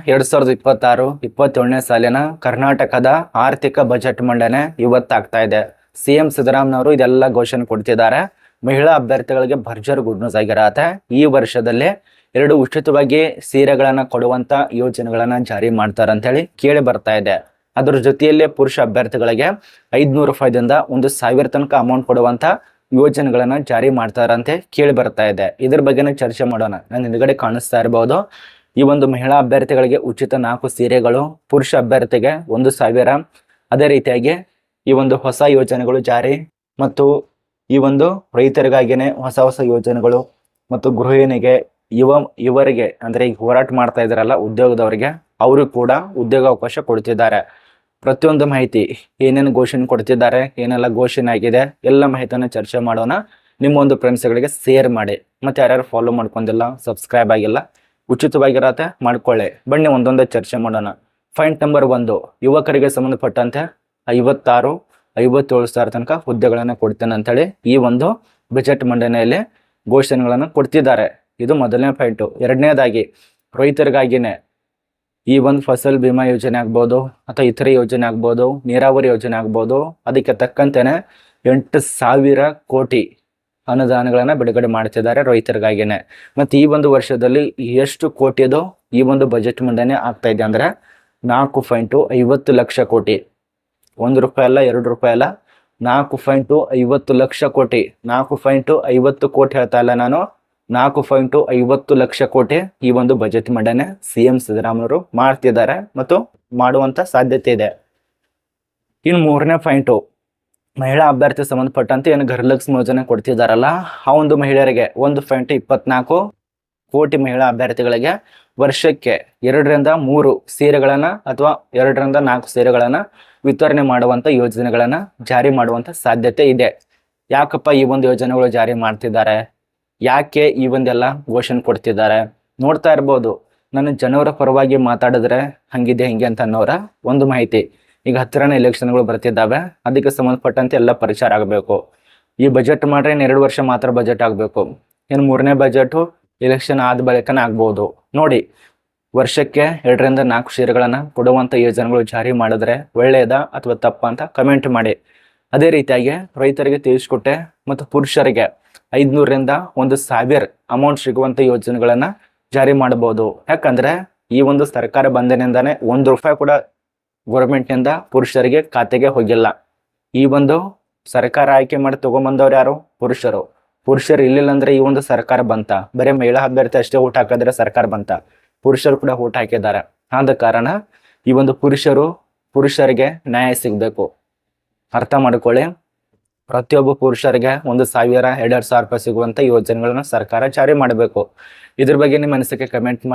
2026-27ನೇ ಸಾಲಿನ ಕರ್ನಾಟಕದ ಆರ್ಥಿಕ ಬಜೆಟ್ ಮಂಡನೆ ಇವತ್ತಾಗ್ತಾ ಇದೆ. ಸಿಎಂ ಸಿದ್ದರಾಮಯ್ಯನವರು ಇದೆಲ್ಲ ಘೋಷಣೆ ಕೊಡ್ತಿದ್ದಾರೆ. ಮಹಿಳಾ ಅಭ್ಯರ್ಥಿಗಳಿಗೆ ಭರ್ಜರಿ ಗುಡ್ ನ್ಯೂಸ್ ಆಗಿರತ್ತೆ. ಈ ವರ್ಷದಲ್ಲಿ 2 ಉಚಿತವಾಗಿ ಸೀರೆಗಳನ್ನ ಕೊಡುವಂತ ಯೋಜನೆಗಳನ್ನ ಜಾರಿ ಮಾಡ್ತಾರೆ ಅಂತ ಹೇಳಿ ಕೇಳಿ ಬರ್ತಾ ಇದೆ. ಅದರ ಜೊತೆಯಲ್ಲೇ ಪುರುಷ ಅಭ್ಯರ್ಥಿಗಳಿಗೆ 500 ರೂಪಾಯಿದಿಂದ 1,000 ತನಕ ಅಮೌಂಟ್ ಕೊಡುವಂತ ಯೋಜನೆಗಳನ್ನ ಜಾರಿ ಮಾಡ್ತಾರಂತೆ ಕೇಳಿ ಬರ್ತಾ ಇದೆ. ಇದ್ರ ಬಗ್ಗೆನೇ ಚರ್ಚೆ ಮಾಡೋಣ. ನಾನು ಹಿಂದ್ಗಡೆ ಕಾಣಿಸ್ತಾ ಇರಬಹುದು. ಈ ಒಂದು ಮಹಿಳಾ ಅಭ್ಯರ್ಥಿಗಳಿಗೆ ಉಚಿತ 4 ಸೀರೆಗಳು, ಪುರುಷ ಅಭ್ಯರ್ಥಿಗೆ 1,000. ಅದೇ ರೀತಿಯಾಗಿ ಈ ಒಂದು ಹೊಸ ಯೋಜನೆಗಳು ಜಾರಿ ಮತ್ತು ಈ ಒಂದು ರೈತರಿಗಾಗಿನೇ ಹೊಸ ಯೋಜನೆಗಳು ಮತ್ತು ಗೃಹಿಣಿಗೆ ಇವರಿಗೆ ಅಂದ್ರೆ ಈಗ ಹೋರಾಟ ಮಾಡ್ತಾ ಇದಾರಲ್ಲ ಉದ್ಯೋಗದವರಿಗೆ, ಅವರು ಕೂಡ ಉದ್ಯೋಗಾವಕಾಶ ಕೊಡ್ತಿದ್ದಾರೆ. ಪ್ರತಿಯೊಂದು ಮಾಹಿತಿ ಏನೇನು ಘೋಷಣೆ ಕೊಡ್ತಿದ್ದಾರೆ, ಏನೆಲ್ಲ ಘೋಷಣೆ ಆಗಿದೆ, ಎಲ್ಲ ಮಾಹಿತಿಯನ್ನು ಚರ್ಚೆ ಮಾಡೋಣ. ನಿಮ್ಮ ಒಂದು ಫ್ರೆಂಡ್ಸ್ಗಳಿಗೆ ಶೇರ್ ಮಾಡಿ. ಮತ್ತೆ ಯಾರ್ಯಾರು ಫಾಲೋ ಮಾಡ್ಕೊಂಡಿಲ್ಲ, ಸಬ್ಸ್ಕ್ರೈಬ್ ಆಗಿಲ್ಲ, ಉಚಿತವಾಗಿರತ್ತೆ ಮಾಡ್ಕೊಳ್ಳಿ. ಬನ್ನಿ ಒಂದೊಂದೇ ಚರ್ಚೆ ಮಾಡೋಣ. ಪಾಯಿಂಟ್ ನಂಬರ್ 1, ಯುವಕರಿಗೆ ಸಂಬಂಧಪಟ್ಟಂತೆ 56-57 ಸಾವಿರ ತನಕ ಹುದ್ದೆಗಳನ್ನು ಕೊಡ್ತೇನೆ ಅಂತೇಳಿ ಈ ಒಂದು ಬಜೆಟ್ ಮಂಡನೆಯಲ್ಲಿ ಘೋಷಣೆಗಳನ್ನು ಕೊಡ್ತಿದ್ದಾರೆ. ಇದು ಮೊದಲನೇ ಪಾಯಿಂಟು. ಎರಡನೇದಾಗಿ ರೈತರಿಗಾಗಿನೇ ಈ ಒಂದು ಫಸಲ್ ಬಿಮಾ ಯೋಜನೆ ಆಗ್ಬೋದು ಅಥವಾ ಇತರೆ ಯೋಜನೆ ಆಗ್ಬೋದು, ನೀರಾವರಿ ಯೋಜನೆ ಆಗ್ಬೋದು, ಅದಕ್ಕೆ ತಕ್ಕಂತೆನೆ 8,000 ಕೋಟಿ ಅನುದಾನಗಳನ್ನ ಬಿಡುಗಡೆ ಮಾಡ್ತಿದ್ದಾರೆ ರೈತರಿಗಾಗಿನೇ. ಮತ್ತೆ ಈ ಒಂದು ವರ್ಷದಲ್ಲಿ ಎಷ್ಟು ಕೋಟಿದು ಈ ಒಂದು ಬಜೆಟ್ ಮಂಡನೆ ಆಗ್ತಾ ಇದೆ ಅಂದ್ರೆ 4.50 ಲಕ್ಷ ಕೋಟಿ. 1 ರೂಪಾಯಿ ಅಲ್ಲ, 2 ರೂಪಾಯಿ ಅಲ್ಲ, 4.50 ಲಕ್ಷ ಕೋಟಿ. 4.50 ಕೋಟಿ ಹೇಳ್ತಾ ಇಲ್ಲ ನಾನು, 4.50 ಲಕ್ಷ ಕೋಟಿ ಈ ಒಂದು ಬಜೆಟ್ ಮಂಡನೆ ಸಿಎಂ ಸಿದ್ದರಾಮಯ್ಯವರು ಮಾಡ್ತಿದ್ದಾರೆ ಮತ್ತು ಮಾಡುವಂತ ಸಾಧ್ಯತೆ ಇದೆ. ಇನ್ನು 3ನೇ ಪಾಯಿಂಟು, ಮಹಿಳಾ ಅಭ್ಯರ್ಥಿ ಸಂಬಂಧಪಟ್ಟಂತೆ ಏನು ಗೃಹಲಕ್ಷ್ಮಿ ಯೋಜನೆ ಕೊಡ್ತಿದಾರಲ್ಲ, ಆ ಒಂದು ಮಹಿಳೆಯರಿಗೆ 1.24 ಕೋಟಿ ಮಹಿಳಾ ಅಭ್ಯರ್ಥಿಗಳಿಗೆ ವರ್ಷಕ್ಕೆ 2-3 ಸೀರೆಗಳನ್ನ ಅಥವಾ 2-4 ಸೀರೆಗಳನ್ನ ವಿತರಣೆ ಮಾಡುವಂತ ಯೋಜನೆಗಳನ್ನ ಜಾರಿ ಮಾಡುವಂತ ಸಾಧ್ಯತೆ ಇದೆ. ಯಾಕಪ್ಪ ಈ ಒಂದು ಯೋಜನೆಗಳು ಜಾರಿ ಮಾಡ್ತಿದ್ದಾರೆ, ಯಾಕೆ ಈ ಒಂದೆಲ್ಲ ಘೋಷಣೆ ಕೊಡ್ತಿದ್ದಾರೆ ನೋಡ್ತಾ ಇರ್ಬೋದು. ನಾನು ಜನವರ ಪರವಾಗಿ ಮಾತಾಡಿದ್ರೆ ಹಂಗಿದೆ ಹಿಂಗೆ ಅಂತ ಅನ್ನೋರ ಒಂದು ಮಾಹಿತಿ. ಈಗ ಹತ್ತಿರನೇ ಎಲೆಕ್ಷನ್ಗಳು ಬರ್ತಿದ್ದಾವೆ, ಅದಕ್ಕೆ ಸಂಬಂಧಪಟ್ಟಂತೆ ಎಲ್ಲ ಪರಿಚಾರ ಆಗಬೇಕು. ಈ ಬಜೆಟ್ ಮಾಡ್ರೆ 2 ವರ್ಷ ಮಾತ್ರ ಬಜೆಟ್ ಆಗಬೇಕು. ಇನ್ನು 3ನೇ ಬಜೆಟು ಎಲೆಕ್ಷನ್ ಆದ ಬಳಿಕನೇ ಆಗ್ಬೋದು. ನೋಡಿ, ವರ್ಷಕ್ಕೆ 2-4 ಸೀರೆಗಳನ್ನ ಕೊಡುವಂತ ಯೋಜನೆಗಳು ಜಾರಿ ಮಾಡಿದ್ರೆ ಒಳ್ಳೆಯದಾ ಅಥವಾ ತಪ್ಪ ಅಂತ ಕಮೆಂಟ್ ಮಾಡಿ. ಅದೇ ರೀತಿಯಾಗಿ ರೈತರಿಗೆ ತಿಳಿಸ್ಕೊಟ್ಟೆ ಮತ್ತು ಪುರುಷರಿಗೆ 500ರಿಂದ 1,000 ಅಮೌಂಟ್ ಸಿಗುವಂತ ಯೋಜನೆಗಳನ್ನ ಜಾರಿ ಮಾಡಬಹುದು. ಯಾಕಂದ್ರೆ ಈ ಒಂದು ಸರ್ಕಾರ ಬಂದಿನಿಂದಾನೆ 1 ರೂಪಾಯಿ ಕೂಡ ಗೌರ್ಮೆಂಟ್ನಿಂದ ಪುರುಷರಿಗೆ ಖಾತೆಗೆ ಹೋಗಿಲ್ಲ. ಈ ಒಂದು ಸರ್ಕಾರ ಆಯ್ಕೆ ಮಾಡಿ ತಗೊಂಬಂದವ್ರು ಯಾರು? ಪುರುಷರು ಇರ್ಲಿಲ್ಲ ಅಂದ್ರೆ ಈ ಒಂದು ಸರ್ಕಾರ ಬಂತ? ಬರೀ ಮಹಿಳಾ ಅಭ್ಯರ್ಥಿ ಅಷ್ಟೇ ಊಟ ಹಾಕಿದ್ರೆ ಸರ್ಕಾರ ಬಂತ? ಪುರುಷರು ಕೂಡ ಊಟ ಹಾಕಿದ್ದಾರೆ. ಆದ ಕಾರಣ ಈ ಒಂದು ಪುರುಷರಿಗೆ ನ್ಯಾಯ ಸಿಗ್ಬೇಕು. ಅರ್ಥ ಮಾಡ್ಕೊಳ್ಳಿ. ಪ್ರತಿಯೊಬ್ಬ ಪುರುಷರಿಗೆ 1,000-2,000 ರೂಪಾಯಿ ಸಿಗುವಂತ ಯೋಜನೆಗಳನ್ನ ಸರ್ಕಾರ ಜಾರಿ ಮಾಡಬೇಕು. ಇದ್ರ ಬಗ್ಗೆ ನಿಮ್ಮ ಅನಿಸಿಕೆ ಕಮೆಂಟ್ ಮಾಡಿ.